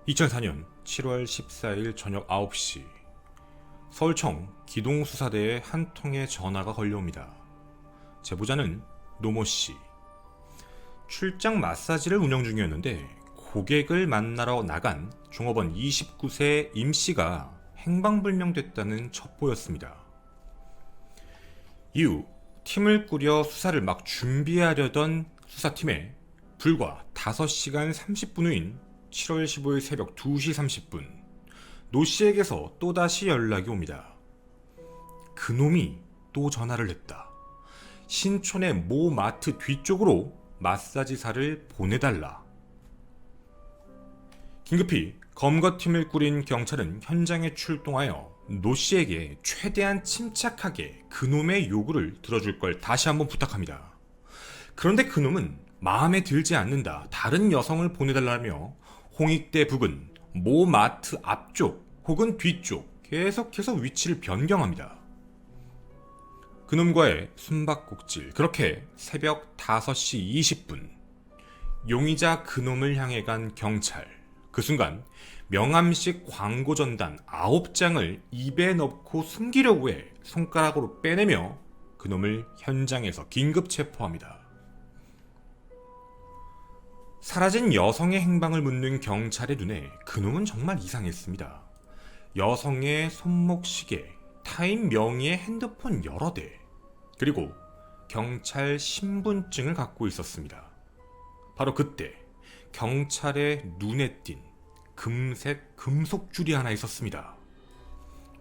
2004년 7월 14일 저녁 9시 서울청 기동수사대에 한 통의 전화가 걸려옵니다. 제보자는 노모씨. 출장 마사지를 운영 중이었는데 고객을 만나러 나간 종업원 29세 임씨가 행방불명됐다는 첩보였습니다. 이후 팀을 꾸려 수사를 막 준비하려던 수사팀에 불과 5시간 30분 후인 7월 15일 새벽 2시 30분 노씨에게서 또다시 연락이 옵니다. 그놈이 또 전화를 했다. 신촌의 모 마트 뒤쪽으로 마사지사를 보내달라. 긴급히 검거팀을 꾸린 경찰은 현장에 출동하여 노씨에게 최대한 침착하게 그놈의 요구를 들어줄 걸 다시 한번 부탁합니다. 그런데 그놈은 마음에 들지 않는다, 다른 여성을 보내달라며 홍익대 부근 모 마트 앞쪽 혹은 뒤쪽 계속해서 위치를 변경합니다. 그놈과의 숨바꼭질, 그렇게 새벽 5시 20분 용의자 그놈을 향해 간 경찰. 그 순간 명함식 광고 전단 9장을 입에 넣고 숨기려고 해 손가락으로 빼내며 그놈을 현장에서 긴급 체포합니다. 사라진 여성의 행방을 묻는 경찰의 눈에 그놈은 정말 이상했습니다. 여성의 손목시계, 타인 명의의 핸드폰 여러 대, 그리고 경찰 신분증을 갖고 있었습니다. 바로 그때 경찰의 눈에 띈 금색 금속줄이 하나 있었습니다.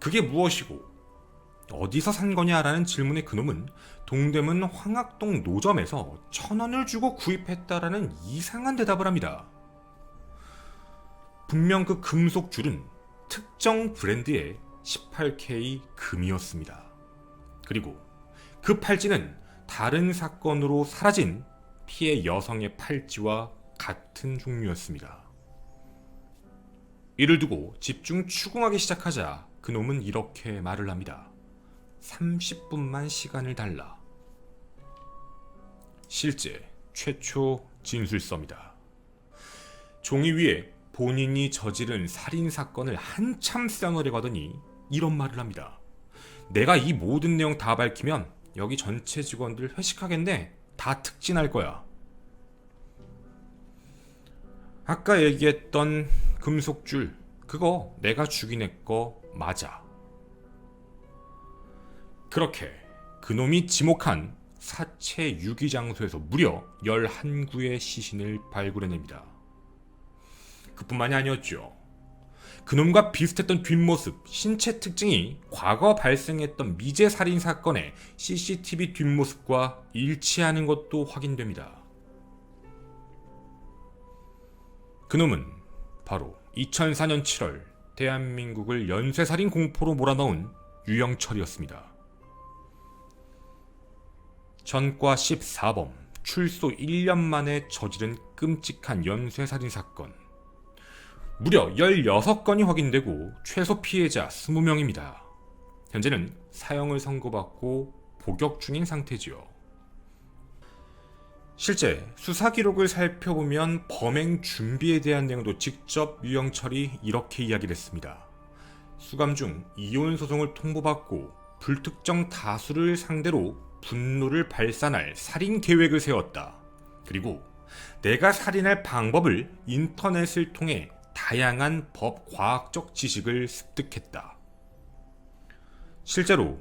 그게 무엇이고 어디서 산 거냐라는 질문에 그놈은 동대문 황학동 노점에서 1,000원을 주고 구입했다라는 이상한 대답을 합니다. 분명 그 금속줄은 특정 브랜드의 18K 금이었습니다. 그리고 그 팔찌는 다른 사건으로 사라진 피해 여성의 팔찌와 같은 종류였습니다. 이를 두고 집중 추궁하기 시작하자 그놈은 이렇게 말을 합니다. 30분만 시간을 달라. 실제 최초 진술서입니다. 종이 위에 본인이 저지른 살인사건을 한참 써내려가더니 이런 말을 합니다. 내가 이 모든 내용 다 밝히면 여기 전체 직원들 회식하겠네. 다 특진할 거야. 아까 얘기했던 금속줄, 그거 내가 죽인 애 거 맞아. 그렇게 그놈이 지목한 사체 유기장소에서 무려 11구의 시신을 발굴해냅니다. 그뿐만이 아니었죠. 그놈과 비슷했던 뒷모습, 신체 특징이 과거 발생했던 미제 살인 사건의 CCTV 뒷모습과 일치하는 것도 확인됩니다. 그놈은 바로 2004년 7월 대한민국을 연쇄살인 공포로 몰아넣은 유영철이었습니다. 전과 14범, 출소 1년 만에 저지른 끔찍한 연쇄살인 사건. 무려 16건이 확인되고 최소 피해자 20명입니다. 현재는 사형을 선고받고 복역 중인 상태지요. 실제 수사 기록을 살펴보면 범행 준비에 대한 내용도 직접 유영철이 이렇게 이야기를 했습니다. 수감 중 이혼 소송을 통보받고 불특정 다수를 상대로 분노를 발산할 살인 계획을 세웠다. 그리고 내가 살인할 방법을 인터넷을 통해 다양한 법 과학적 지식을 습득했다. 실제로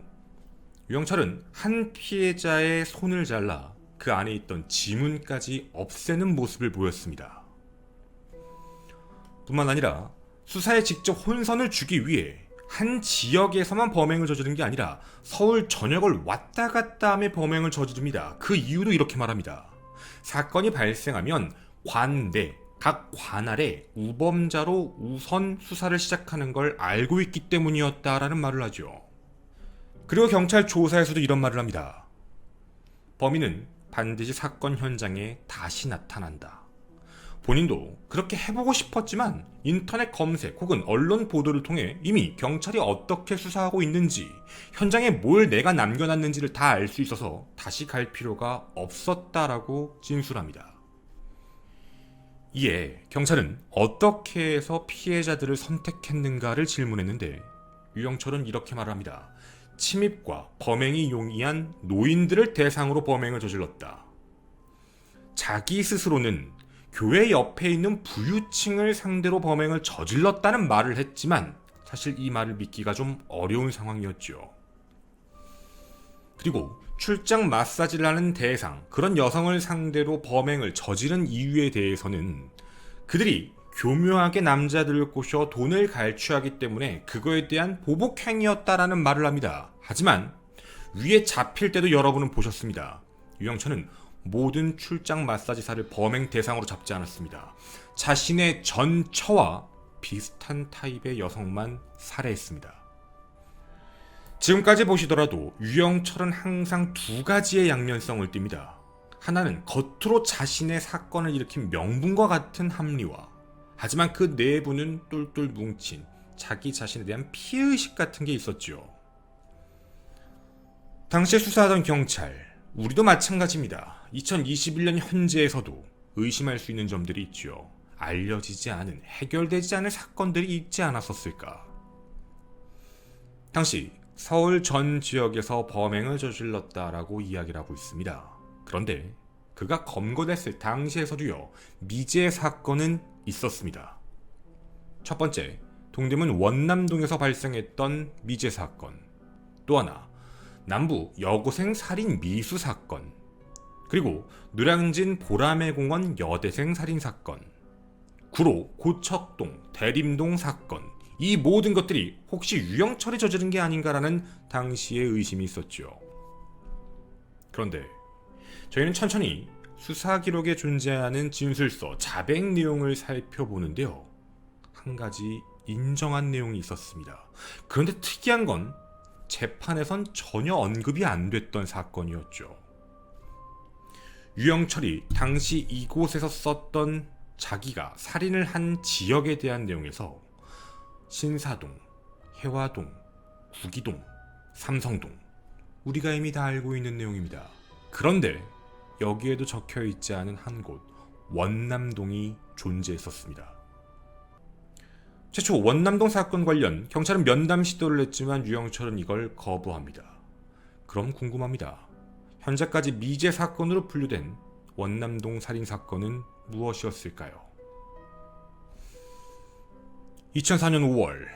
유영철은 한 피해자의 손을 잘라 그 안에 있던 지문까지 없애는 모습을 보였습니다. 뿐만 아니라 수사에 직접 혼선을 주기 위해 한 지역에서만 범행을 저지른 게 아니라 서울 전역을 왔다 갔다 하며 범행을 저지릅니다. 그 이유도 이렇게 말합니다. 사건이 발생하면 관내, 각 관할에 우범자로 우선 수사를 시작하는 걸 알고 있기 때문이었다라는 말을 하죠. 그리고 경찰 조사에서도 이런 말을 합니다. 범인은 반드시 사건 현장에 다시 나타난다. 본인도 그렇게 해보고 싶었지만 인터넷 검색 혹은 언론 보도를 통해 이미 경찰이 어떻게 수사하고 있는지, 현장에 뭘 내가 남겨놨는지를 다 알 수 있어서 다시 갈 필요가 없었다라고 진술합니다. 이에 경찰은 어떻게 해서 피해자들을 선택했는가를 질문했는데 유영철은 이렇게 말합니다. 침입과 범행이 용이한 노인들을 대상으로 범행을 저질렀다. 자기 스스로는 교회 옆에 있는 부유층을 상대로 범행을 저질렀다는 말을 했지만 사실 이 말을 믿기가 좀 어려운 상황이었죠. 그리고 출장 마사지를 하는 대상, 그런 여성을 상대로 범행을 저지른 이유에 대해서는 그들이 교묘하게 남자들을 꼬셔 돈을 갈취하기 때문에 그거에 대한 보복행위였다라는 말을 합니다. 하지만 위에 잡힐 때도 여러분은 보셨습니다. 유영철은 모든 출장 마사지사를 범행 대상으로 잡지 않았습니다. 자신의 전 처와 비슷한 타입의 여성만 살해했습니다. 지금까지 보시더라도 유영철은 항상 두 가지의 양면성을 띱니다. 하나는 겉으로 자신의 사건을 일으킨 명분과 같은 합리화, 하지만 그 내부는 똘똘 뭉친 자기 자신에 대한 피해의식 같은 게 있었죠. 당시에 수사하던 경찰, 우리도 마찬가지입니다. 2021년 현재에서도 의심할 수 있는 점들이 있죠. 알려지지 않은, 해결되지 않은 사건들이 있지 않았었을까. 당시 서울 전 지역에서 범행을 저질렀다라고 이야기를 하고 있습니다. 그런데 그가 검거됐을 당시에서도요, 미제 사건은 있었습니다. 첫 번째, 동대문 원남동에서 발생했던 미제 사건, 또 하나 남부 여고생 살인 미수 사건, 그리고 노량진 보라매공원 여대생 살인 사건, 구로 고척동 대림동 사건, 이 모든 것들이 혹시 유영철이 저지른 게 아닌가라는 당시의 의심이 있었죠. 그런데 저희는 천천히 수사 기록에 존재하는 진술서, 자백 내용을 살펴보는데요, 한 가지 인정한 내용이 있었습니다. 그런데 특이한 건 재판에선 전혀 언급이 안 됐던 사건이었죠. 유영철이 당시 이곳에서 썼던 자기가 살인을 한 지역에 대한 내용에서 신사동, 해화동, 구기동, 삼성동, 우리가 이미 다 알고 있는 내용입니다. 그런데 여기에도 적혀있지 않은 한 곳, 원남동이 존재했었습니다. 최초 원남동 사건 관련 경찰은 면담 시도를 했지만 유영철은 이걸 거부합니다. 그럼 궁금합니다. 현재까지 미제 사건으로 분류된 원남동 살인사건은 무엇이었을까요? 2004년 5월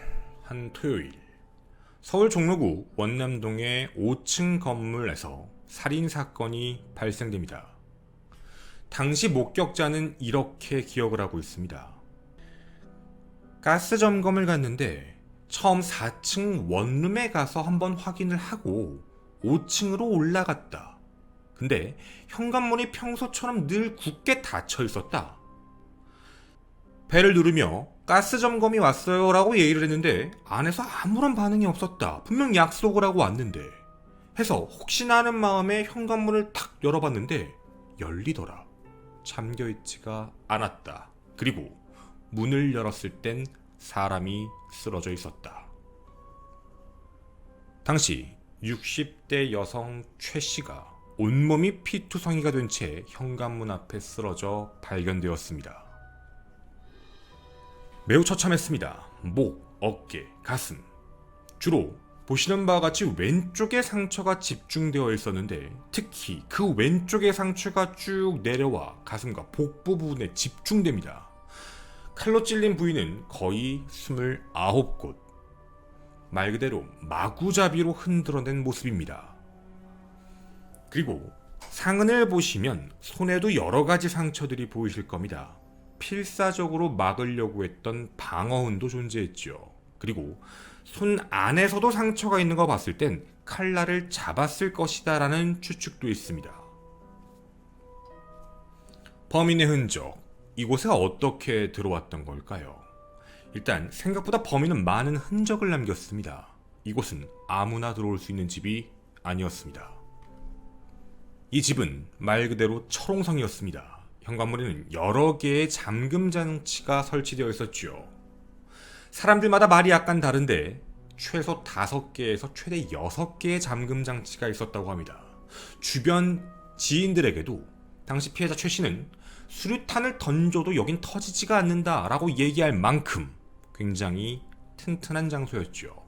한 토요일, 서울 종로구 원남동의 5층 건물에서 살인사건이 발생됩니다. 당시 목격자는 이렇게 기억을 하고 있습니다. 가스 점검을 갔는데 처음 4층 원룸에 가서 한번 확인을 하고 5층으로 올라갔다. 근데 현관문이 평소처럼 늘 굳게 닫혀 있었다. 벨을 누르며 가스 점검이 왔어요 라고 얘기를 했는데 안에서 아무런 반응이 없었다. 분명 약속을 하고 왔는데 해서 혹시나 하는 마음에 현관문을 탁 열어봤는데 열리더라. 잠겨있지가 않았다. 그리고 문을 열었을 땐 사람이 쓰러져 있었다. 당시 60대 여성 최 씨가 온몸이 피투성이가 된 채 현관문 앞에 쓰러져 발견되었습니다. 매우 처참했습니다. 목, 어깨, 가슴. 주로 보시는 바와 같이 왼쪽에 상처가 집중되어 있었는데 특히 그 왼쪽의 상처가 쭉 내려와 가슴과 복부 부분에 집중됩니다. 칼로 찔린 부위는 거의 29곳. 말 그대로 마구잡이로 흔들어낸 모습입니다. 그리고 상흔을 보시면 손에도 여러 가지 상처들이 보이실 겁니다. 필사적으로 막으려고 했던 방어흔도 존재했죠. 그리고 손 안에서도 상처가 있는 거 봤을 땐 칼날을 잡았을 것이다 라는 추측도 있습니다. 범인의 흔적, 이곳에 어떻게 들어왔던 걸까요? 일단 생각보다 범인은 많은 흔적을 남겼습니다. 이곳은 아무나 들어올 수 있는 집이 아니었습니다. 이 집은 말 그대로 철옹성이었습니다. 현관문에는 여러 개의 잠금 장치가 설치되어 있었죠. 사람들마다 말이 약간 다른데 최소 5개에서 최대 6개의 잠금 장치가 있었다고 합니다. 주변 지인들에게도 당시 피해자 최 씨는 수류탄을 던져도 여긴 터지지가 않는다 라고 얘기할 만큼 굉장히 튼튼한 장소였죠.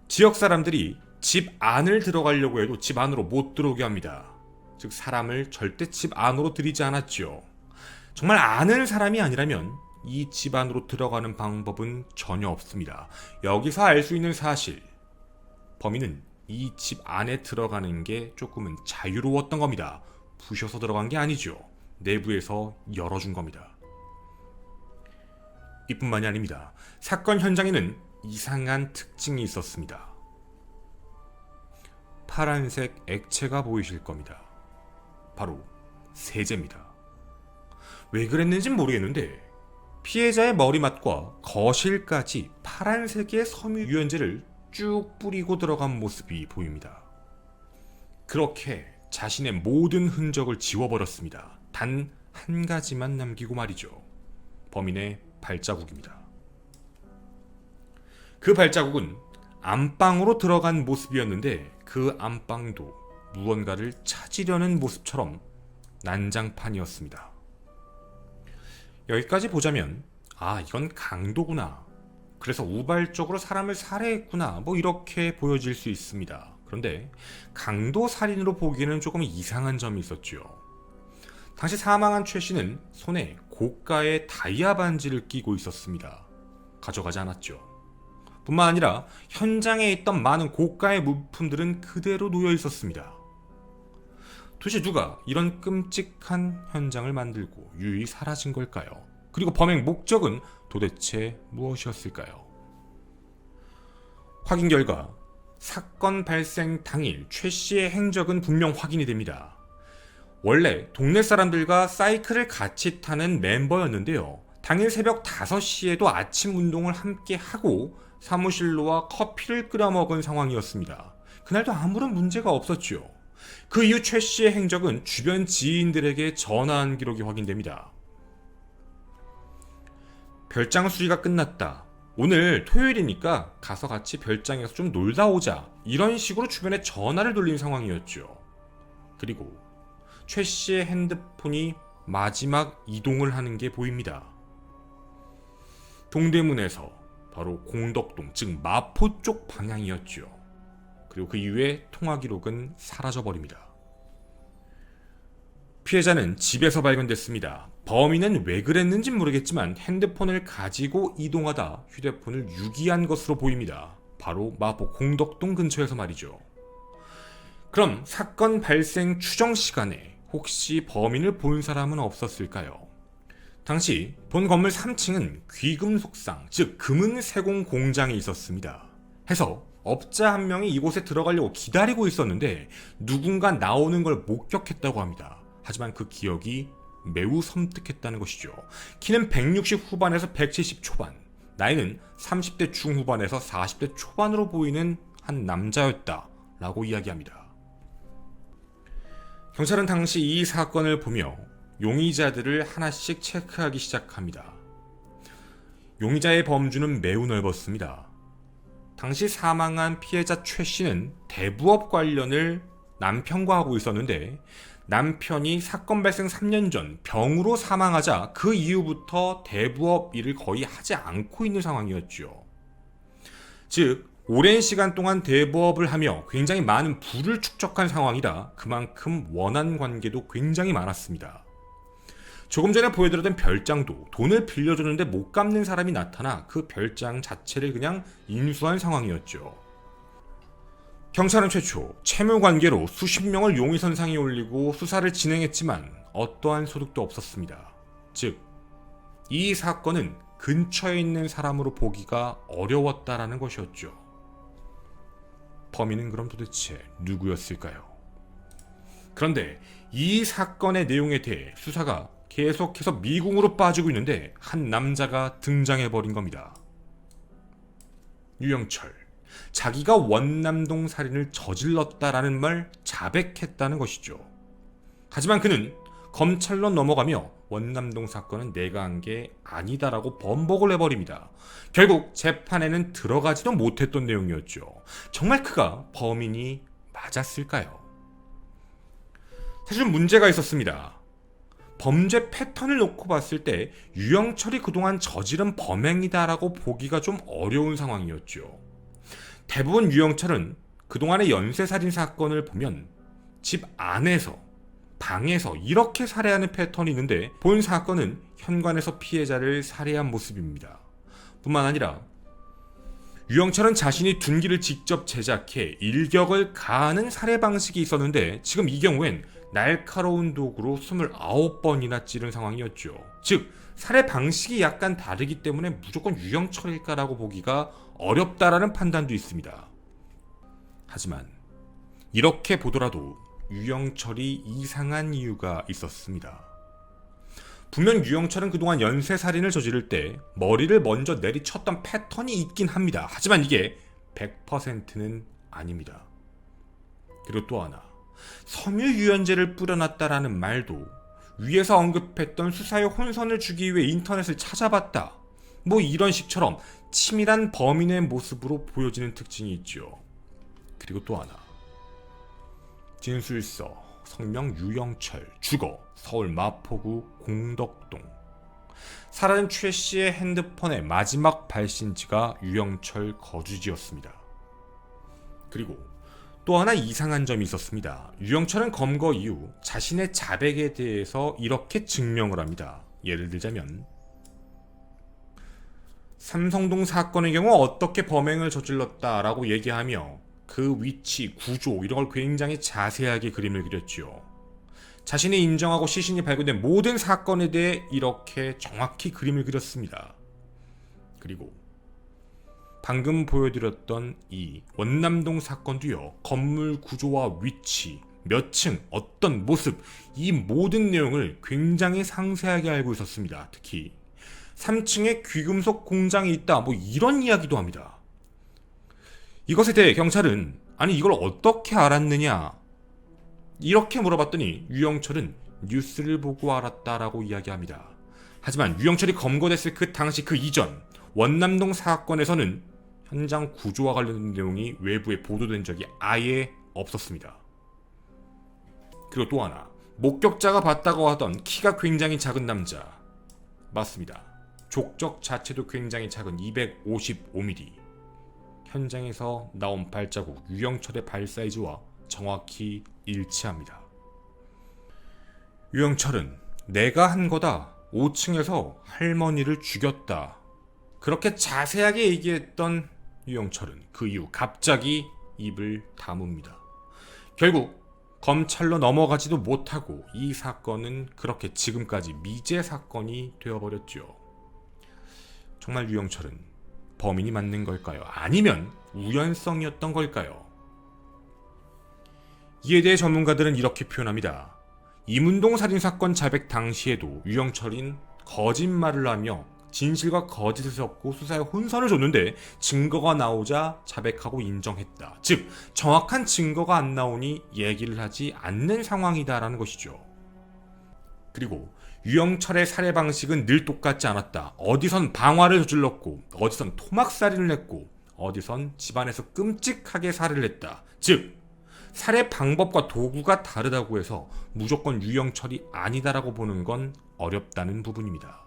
지역 사람들이 집 안을 들어가려고 해도 집 안으로 못 들어오게 합니다. 즉 사람을 절대 집 안으로 들이지 않았죠. 정말 아는 사람이 아니라면 이 집 안으로 들어가는 방법은 전혀 없습니다. 여기서 알 수 있는 사실, 범인은 이 집 안에 들어가는 게 조금은 자유로웠던 겁니다. 부셔서 들어간 게 아니죠. 내부에서 열어준 겁니다. 이뿐만이 아닙니다. 사건 현장에는 이상한 특징이 있었습니다. 파란색 액체가 보이실 겁니다. 바로 세제입니다. 왜 그랬는진 모르겠는데 피해자의 머리맡과 거실까지 파란색의 섬유 유연제를 쭉 뿌리고 들어간 모습이 보입니다. 그렇게 자신의 모든 흔적을 지워버렸습니다. 단 한 가지만 남기고 말이죠. 범인의 발자국입니다. 그 발자국은 안방으로 들어간 모습이었는데 그 안방도 무언가를 찾으려는 모습처럼 난장판이었습니다. 여기까지 보자면 이건 강도구나. 그래서 우발적으로 사람을 살해했구나. 이렇게 보여질 수 있습니다. 그런데 강도 살인으로 보기에는 조금 이상한 점이 있었죠. 당시 사망한 최 씨는 손에 고가의 다이아 반지를 끼고 있었습니다. 가져가지 않았죠. 뿐만 아니라 현장에 있던 많은 고가의 물품들은 그대로 놓여 있었습니다. 도대체 누가 이런 끔찍한 현장을 만들고 유유히 사라진 걸까요? 그리고 범행 목적은 도대체 무엇이었을까요? 확인 결과 사건 발생 당일 최 씨의 행적은 분명 확인이 됩니다. 원래 동네 사람들과 사이클을 같이 타는 멤버였는데요. 당일 새벽 5시에도 아침 운동을 함께 하고 사무실로 와 커피를 끓여 먹은 상황이었습니다. 그날도 아무런 문제가 없었죠. 그 이후 최 씨의 행적은 주변 지인들에게 전화한 기록이 확인됩니다. 별장 수리가 끝났다. 오늘 토요일이니까 가서 같이 별장에서 좀 놀다 오자. 이런 식으로 주변에 전화를 돌린 상황이었죠. 그리고 최 씨의 핸드폰이 마지막 이동을 하는 게 보입니다. 동대문에서 바로 공덕동, 즉 마포 쪽 방향이었죠. 그리고 그 이후에 통화 기록은 사라져버립니다. 피해자는 집에서 발견됐습니다. 범인은 왜 그랬는진 모르겠지만 핸드폰을 가지고 이동하다 휴대폰을 유기한 것으로 보입니다. 바로 마포 공덕동 근처에서 말이죠. 그럼 사건 발생 추정 시간에 혹시 범인을 본 사람은 없었을까요? 당시 본 건물 3층은 귀금속상, 즉 금은 세공 공장이 있었습니다. 해서 업자 한 명이 이곳에 들어가려고 기다리고 있었는데 누군가 나오는 걸 목격했다고 합니다. 하지만 그 기억이 매우 섬뜩했다는 것이죠. 키는 160 후반에서 170 초반, 나이는 30대 중후반에서 40대 초반으로 보이는 한 남자였다라고 이야기합니다. 경찰은 당시 이 사건을 보며 용의자들을 하나씩 체크하기 시작합니다. 용의자의 범주는 매우 넓었습니다. 당시 사망한 피해자 최 씨는 대부업 관련을 남편과 하고 있었는데 남편이 사건 발생 3년 전 병으로 사망하자 그 이후부터 대부업 일을 거의 하지 않고 있는 상황이었죠. 즉 오랜 시간 동안 대부업을 하며 굉장히 많은 부를 축적한 상황이라 그만큼 원한 관계도 굉장히 많았습니다. 조금 전에 보여드렸던 별장도 돈을 빌려줬는데 못 갚는 사람이 나타나 그 별장 자체를 그냥 인수한 상황이었죠. 경찰은 최초 채무 관계로 수십 명을 용의선상에 올리고 수사를 진행했지만 어떠한 소득도 없었습니다. 즉, 이 사건은 근처에 있는 사람으로 보기가 어려웠다라는 것이었죠. 범인은 그럼 도대체 누구였을까요? 그런데 이 사건의 내용에 대해 수사가 계속해서 미궁으로 빠지고 있는데 한 남자가 등장해버린 겁니다. 유영철. 자기가 원남동 살인을 저질렀다라는 말 자백했다는 것이죠. 하지만 그는 검찰로 넘어가며 원남동 사건은 내가 한 게 아니다라고 번복을 해버립니다. 결국 재판에는 들어가지도 못했던 내용이었죠. 정말 그가 범인이 맞았을까요? 사실 문제가 있었습니다. 범죄 패턴을 놓고 봤을 때 유영철이 그동안 저지른 범행이다라고 보기가 좀 어려운 상황이었죠. 대부분 유영철은 그동안의 연쇄살인 사건을 보면 집 안에서, 방에서 이렇게 살해하는 패턴이 있는데 본 사건은 현관에서 피해자를 살해한 모습입니다. 뿐만 아니라 유영철은 자신이 둔기를 직접 제작해 일격을 가하는 살해 방식이 있었는데 지금 이 경우엔 날카로운 도구로 29번이나 찌른 상황이었죠. 즉 살해 방식이 약간 다르기 때문에 무조건 유영철일까라고 보기가 어렵다라는 판단도 있습니다. 하지만 이렇게 보더라도 유영철이 이상한 이유가 있었습니다. 분명 유영철은 그동안 연쇄살인을 저지를 때 머리를 먼저 내리쳤던 패턴이 있긴 합니다. 하지만 이게 100%는 아닙니다. 그리고 또 하나, 섬유유연제를 뿌려놨다라는 말도 위에서 언급했던 수사의 혼선을 주기 위해 인터넷을 찾아봤다, 뭐 이런 식처럼 치밀한 범인의 모습으로 보여지는 특징이 있죠. 그리고 또 하나, 진술서 성명 유영철, 주거 서울 마포구 공덕동. 사라진 최 씨의 핸드폰의 마지막 발신지가 유영철 거주지였습니다. 그리고 또 하나 이상한 점이 있었습니다. 유영철은 검거 이후 자신의 자백에 대해서 이렇게 증명을 합니다. 예를 들자면 삼성동 사건의 경우 어떻게 범행을 저질렀다라고 얘기하며 그 위치, 구조 이런 걸 굉장히 자세하게 그림을 그렸죠. 자신이 인정하고 시신이 발견된 모든 사건에 대해 이렇게 정확히 그림을 그렸습니다. 그리고 방금 보여드렸던 이 원남동 사건도요, 건물 구조와 위치, 몇 층, 어떤 모습, 이 모든 내용을 굉장히 상세하게 알고 있었습니다. 특히 3층에 귀금속 공장이 있다, 뭐 이런 이야기도 합니다. 이것에 대해 경찰은 아니 이걸 어떻게 알았느냐 이렇게 물어봤더니 유영철은 뉴스를 보고 알았다라고 이야기합니다. 하지만 유영철이 검거됐을 그 당시 그 이전 원남동 사건에서는 현장 구조와 관련된 내용이 외부에 보도된 적이 아예 없었습니다. 그리고 또 하나, 목격자가 봤다고 하던 키가 굉장히 작은 남자, 맞습니다. 족적 자체도 굉장히 작은 255mm. 현장에서 나온 발자국 유영철의 발 사이즈와 정확히 일치합니다. 유영철은 내가 한 거다, 5층에서 할머니를 죽였다, 그렇게 자세하게 얘기했던 유영철은 그 이후 갑자기 입을 다뭅니다. 결국 검찰로 넘어가지도 못하고 이 사건은 그렇게 지금까지 미제 사건이 되어버렸죠. 정말 유영철은 범인이 맞는 걸까요? 아니면 우연성이었던 걸까요? 이에 대해 전문가들은 이렇게 표현합니다. 이문동 살인사건 자백 당시에도 유영철인 거짓말을 하며 진실과 거짓을 섞고 수사에 혼선을 줬는데 증거가 나오자 자백하고 인정했다. 즉 정확한 증거가 안 나오니 얘기를 하지 않는 상황이다라는 것이죠. 그리고 유영철의 살해 방식은 늘 똑같지 않았다. 어디선 방화를 저질렀고 어디선 토막살인을 했고 어디선 집안에서 끔찍하게 살해를 했다. 즉 살해 방법과 도구가 다르다고 해서 무조건 유영철이 아니다라고 보는 건 어렵다는 부분입니다.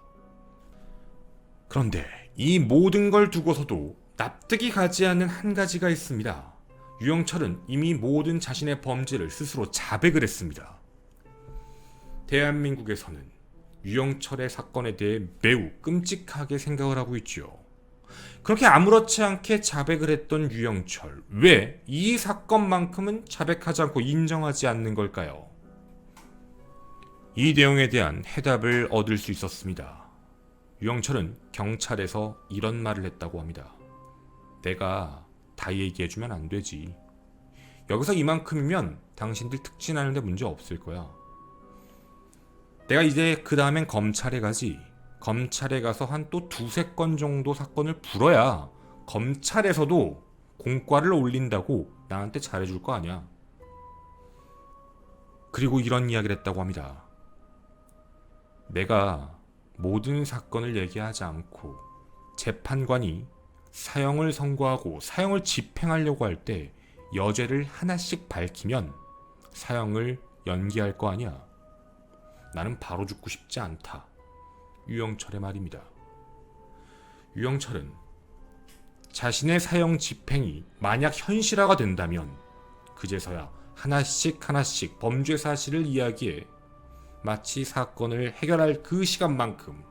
그런데 이 모든 걸 두고서도 납득이 가지 않는 한 가지가 있습니다. 유영철은 이미 모든 자신의 범죄를 스스로 자백을 했습니다. 대한민국에서는 유영철의 사건에 대해 매우 끔찍하게 생각을 하고 있죠. 그렇게 아무렇지 않게 자백을 했던 유영철, 왜 이 사건만큼은 자백하지 않고 인정하지 않는 걸까요? 이 내용에 대한 해답을 얻을 수 있었습니다. 유영철은 경찰에서 이런 말을 했다고 합니다. 내가 다 얘기해주면 안 되지. 여기서 이만큼이면 당신들 특진하는데 문제 없을 거야. 내가 이제 그 다음엔 검찰에 가지. 검찰에 가서 한 또 2-3건 정도 사건을 풀어야 검찰에서도 공과를 올린다고 나한테 잘해줄 거 아니야. 그리고 이런 이야기를 했다고 합니다. 내가 모든 사건을 얘기하지 않고 재판관이 사형을 선고하고 사형을 집행하려고 할 때 여죄를 하나씩 밝히면 사형을 연기할 거 아니야. 나는 바로 죽고 싶지 않다. 유영철의 말입니다. 유영철은 자신의 사형 집행이 만약 현실화가 된다면 그제서야 하나씩 하나씩 범죄 사실을 이야기해 마치 사건을 해결할 그 시간만큼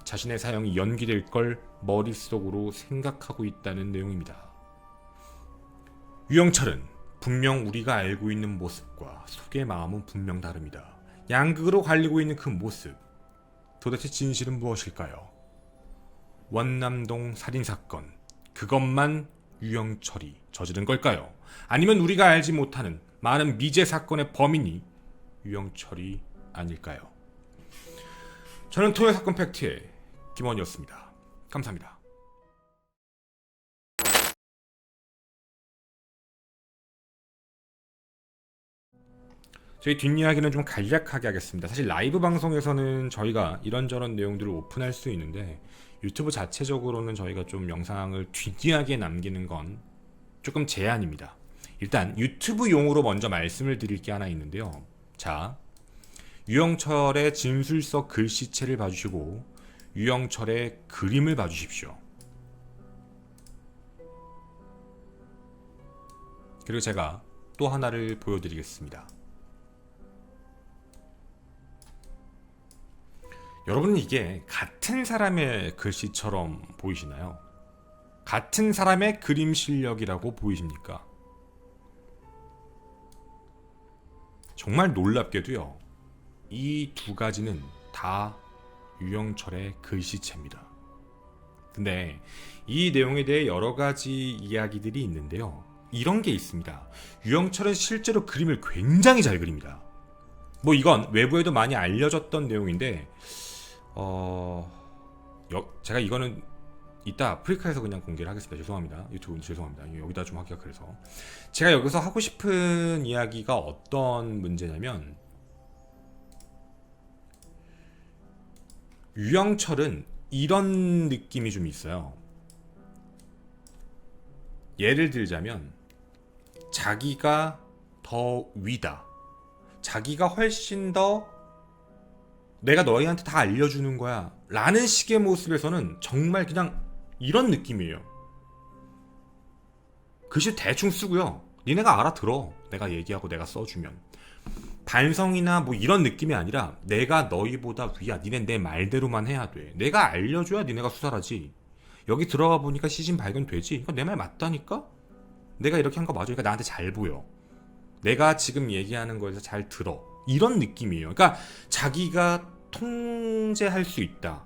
자신의 사형이 연기될 걸 머릿속으로 생각하고 있다는 내용입니다. 유영철은 분명 우리가 알고 있는 모습과 속의 마음은 분명 다릅니다. 양극으로 갈리고 있는 그 모습, 도대체 진실은 무엇일까요? 원남동 살인사건, 그것만 유영철이 저지른 걸까요? 아니면 우리가 알지 못하는 많은 미제 사건의 범인이 유영철이 아닐까요? 저는 토요 사건 팩트의 김원이었습니다. 감사합니다. 저희 뒷이야기는 좀 간략하게 하겠습니다. 사실 라이브 방송에서는 저희가 이런저런 내용들을 오픈할 수 있는데 유튜브 자체적으로는 저희가 좀 영상을 뒷이야기에 남기는 건 조금 제한입니다. 일단 유튜브용으로 먼저 말씀을 드릴 게 하나 있는데요. 자, 유영철의 진술서 글씨체를 봐주시고 유영철의 그림을 봐주십시오. 그리고 제가 또 하나를 보여드리겠습니다. 여러분은 이게 같은 사람의 글씨처럼 보이시나요? 같은 사람의 그림 실력이라고 보이십니까? 정말 놀랍게도요, 이 두 가지는 다 유영철의 글씨체입니다. 근데 이 내용에 대해 여러 가지 이야기들이 있는데요, 이런 게 있습니다. 유영철은 실제로 그림을 굉장히 잘 그립니다. 뭐 이건 외부에도 많이 알려졌던 내용인데 제가 이거는 이따 아프리카에서 그냥 공개를 하겠습니다. 죄송합니다. 유튜브는 죄송합니다. 여기다 좀 하기가 그래서. 제가 여기서 하고 싶은 이야기가 어떤 문제냐면, 유영철은 이런 느낌이 좀 있어요. 예를 들자면 자기가 더 위다, 자기가 훨씬 더 내가 너희한테 다 알려주는 거야 라는 식의 모습에서는 정말 그냥 이런 느낌이에요. 글씨 대충 쓰고요, 니네가 알아들어, 내가 얘기하고 내가 써주면. 반성이나 뭐 이런 느낌이 아니라 내가 너희보다 위야, 니네 내 말대로만 해야 돼, 내가 알려줘야 니네가 수사하지, 여기 들어가 보니까 시신 발견되지, 내 말 맞다니까, 내가 이렇게 한 거 맞으니까 나한테 잘 보여, 내가 지금 얘기하는 거에서 잘 들어, 이런 느낌이에요. 그러니까 자기가 통제할 수 있다,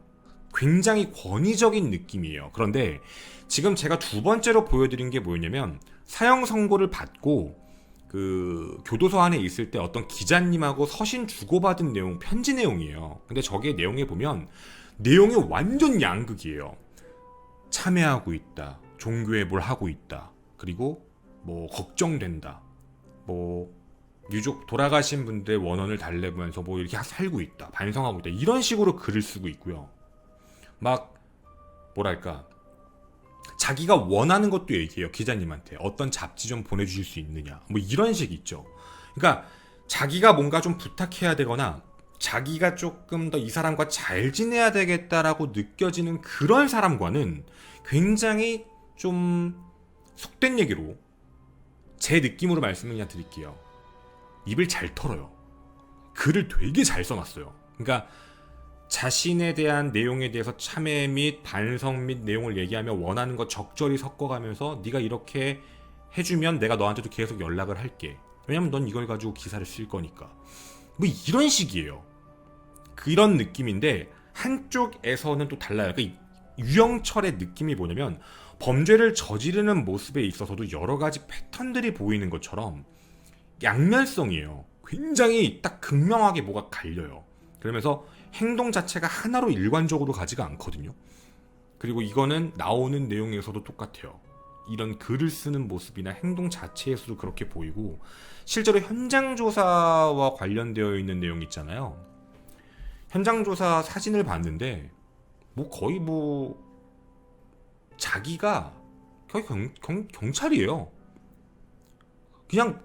굉장히 권위적인 느낌이에요. 그런데 지금 제가 두 번째로 보여드린 게 뭐였냐면, 사형 선고를 받고 그 교도소 안에 있을 때 어떤 기자님하고 서신 주고받은 내용, 편지 내용이에요. 근데 저게 내용에 보면 내용이 완전 양극이에요. 참여하고 있다, 종교에 뭘 하고 있다, 그리고 뭐 걱정된다, 뭐 유족 돌아가신 분들의 원혼을 달래면서 뭐 이렇게 살고 있다, 반성하고 있다, 이런 식으로 글을 쓰고 있고요. 막 뭐랄까, 자기가 원하는 것도 얘기해요. 기자님한테 어떤 잡지 좀 보내주실 수 있느냐, 뭐 이런 식 있죠. 그러니까 자기가 뭔가 좀 부탁해야 되거나 자기가 조금 더 이 사람과 잘 지내야 되겠다라고 느껴지는 그런 사람과는 굉장히 좀 속된 얘기로 제 느낌으로 말씀을 그냥 드릴게요. 입을 잘 털어요. 글을 되게 잘 써놨어요. 그러니까 자신에 대한 내용에 대해서 참회 및 반성 및 내용을 얘기하며 원하는 거 적절히 섞어가면서 네가 이렇게 해주면 내가 너한테도 계속 연락을 할게, 왜냐면 넌 이걸 가지고 기사를 쓸 거니까, 뭐 이런 식이에요. 그런 느낌인데 한쪽에서는 또 달라요. 그러니까 유영철의 느낌이 뭐냐면, 범죄를 저지르는 모습에 있어서도 여러 가지 패턴들이 보이는 것처럼 양면성이에요. 굉장히 딱 극명하게 뭐가 갈려요. 그러면서 행동 자체가 하나로 일관적으로 가지가 않거든요. 그리고 이거는 나오는 내용에서도 똑같아요. 이런 글을 쓰는 모습이나 행동 자체에서도 그렇게 보이고, 실제로 현장조사와 관련되어 있는 내용 있잖아요. 현장조사 사진을 봤는데 뭐 거의 뭐 자기가 거의 경찰이에요. 그냥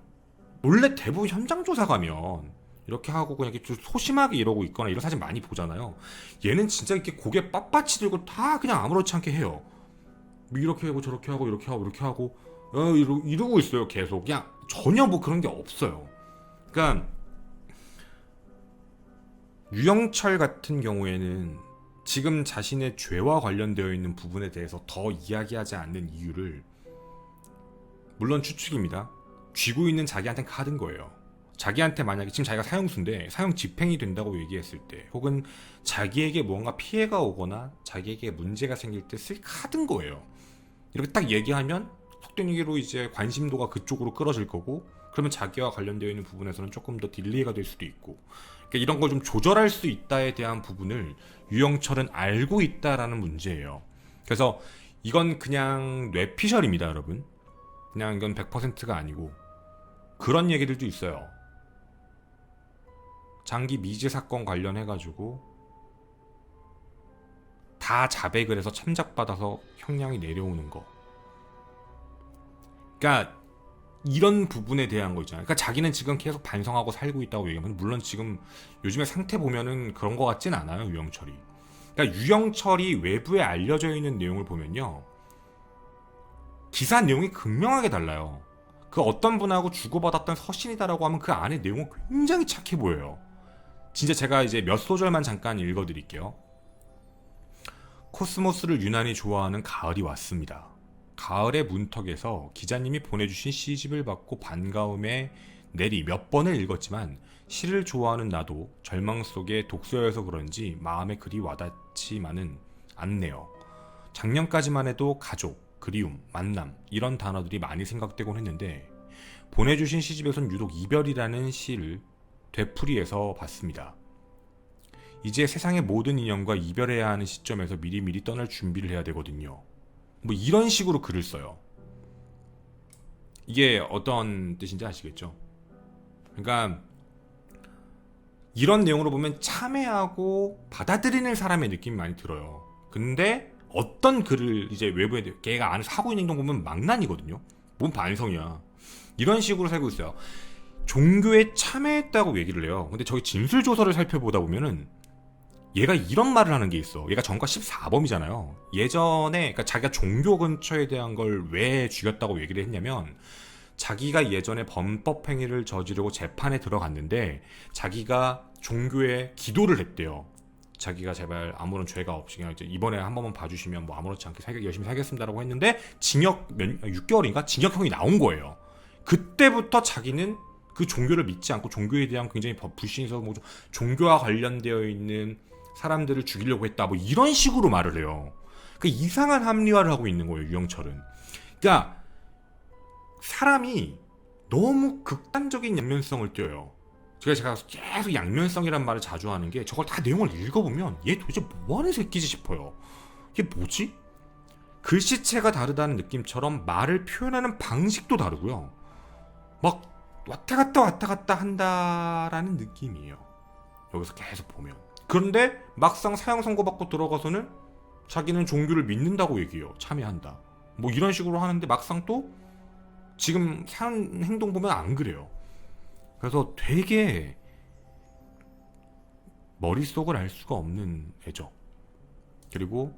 원래 대부분 현장조사 가면 이렇게 하고 그냥 이렇게 좀 소심하게 이러고 있거나 이런 사진 많이 보잖아요. 얘는 진짜 이렇게 고개 빳빳이 들고 다 그냥 아무렇지 않게 해요. 뭐 이렇게 하고 저렇게 하고 이렇게 하고 이렇게 하고 이러고 있어요. 계속 그냥 전혀 뭐 그런 게 없어요. 그러니까 유영철 같은 경우에는 지금 자신의 죄와 관련되어 있는 부분에 대해서 더 이야기하지 않는 이유를, 물론 추측입니다. 쥐고 있는 자기한테는 카드인 거예요. 자기한테 만약에 지금 자기가 사형수인데 사형 집행이 된다고 얘기했을 때, 혹은 자기에게 뭔가 피해가 오거나 자기에게 문제가 생길 때 쓸 카드인 거예요. 이렇게 딱 얘기하면 속된 얘기로 이제 관심도가 그쪽으로 끌어질 거고, 그러면 자기와 관련되어 있는 부분에서는 조금 더 딜레이가 될 수도 있고, 그러니까 이런 걸 좀 조절할 수 있다에 대한 부분을 유영철은 알고 있다라는 문제예요. 그래서 이건 그냥 뇌피셜입니다, 여러분. 그냥 이건 100%가 아니고 그런 얘기들도 있어요. 장기 미제 사건 관련해가지고 다 자백을 해서 참작받아서 형량이 내려오는 거. 그러니까 이런 부분에 대한 거 있잖아요. 그러니까 자기는 지금 계속 반성하고 살고 있다고 얘기하면, 물론 지금 요즘에 상태 보면은 그런 거 같진 않아요, 유영철이. 그러니까 유영철이 외부에 알려져 있는 내용을 보면요, 기사 내용이 극명하게 달라요. 그 어떤 분하고 주고받았던 서신이다라고 하면 그 안에 내용은 굉장히 착해 보여요. 진짜 제가 이제 몇 소절만 잠깐 읽어드릴게요. 코스모스를 유난히 좋아하는 가을이 왔습니다. 가을의 문턱에서 기자님이 보내주신 시집을 받고 반가움에 내리 몇 번을 읽었지만, 시를 좋아하는 나도 절망 속에 독서여서 그런지 마음에 그리 와닿지만은 않네요. 작년까지만 해도 가족, 그리움, 만남 이런 단어들이 많이 생각되곤 했는데, 보내주신 시집에선 유독 이별이라는 시를 되풀이해서 봤습니다. 이제 세상의 모든 인연과 이별해야 하는 시점에서 미리미리 떠날 준비를 해야 되거든요. 뭐 이런 식으로 글을 써요. 이게 어떤 뜻인지 아시겠죠? 그러니까 이런 내용으로 보면 참회하고 받아들이는 사람의 느낌이 많이 들어요. 근데 어떤 글을 이제 외부에 걔가 안에서 하고 있는 행동 보면 망난이거든요. 뭔 반성이야. 이런 식으로 살고 있어요. 종교에 참여했다고 얘기를 해요. 근데 저기 진술조서를 살펴보다 보면은 얘가 이런 말을 하는 게 있어. 얘가 전과 14범이잖아요. 예전에 그러니까 자기가 종교 근처에 대한 걸 왜 죽였다고 얘기를 했냐면, 자기가 예전에 범법 행위를 저지르고 재판에 들어갔는데 자기가 종교에 기도를 했대요. 자기가 제발 아무런 죄가 없이 그냥 이제 이번에 한 번만 봐주시면 뭐 아무렇지 않게 열심히 살겠습니다라고 했는데 징역 6개월인가 징역형이 나온 거예요. 그때부터 자기는 그 종교를 믿지 않고 종교에 대한 굉장히 불신해서 뭐 종교와 관련되어 있는 사람들을 죽이려고 했다, 뭐 이런 식으로 말을 해요. 그 이상한 합리화를 하고 있는 거예요, 유영철은. 그러니까 사람이 너무 극단적인 양면성을 띄어요. 제가 계속 양면성이란 말을 자주 하는 게, 저걸 다 내용을 읽어보면 얘 도대체 뭐하는 새끼지 싶어요. 이게 뭐지? 글씨체가 다르다는 느낌처럼 말을 표현하는 방식도 다르고요. 막 왔다 갔다 한다라는 느낌이에요. 여기서 계속 보면. 그런데 막상 사형 선고받고 들어가서는 자기는 종교를 믿는다고 얘기해요. 참여한다. 뭐 이런 식으로 하는데 막상 또 지금 사는 행동 보면 안 그래요. 그래서 되게 머릿속을 알 수가 없는 애죠. 그리고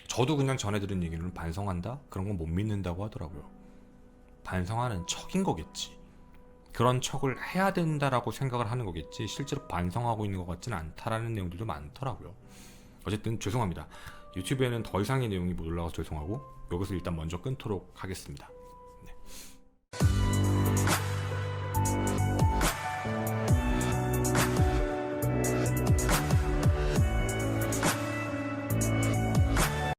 저도 그냥 전에 들은 얘기는 반성한다? 그런 건 못 믿는다고 하더라고요. 반성하는 척인 거겠지. 그런 척을 해야 된다라고 생각을 하는 거겠지, 실제로 반성하고 있는 것 같지는 않다라는 내용들도 많더라고요. 어쨌든 죄송합니다. 유튜브에는 더 이상의 내용이 못 올라가서 죄송하고, 여기서 일단 먼저 끊도록 하겠습니다. 네.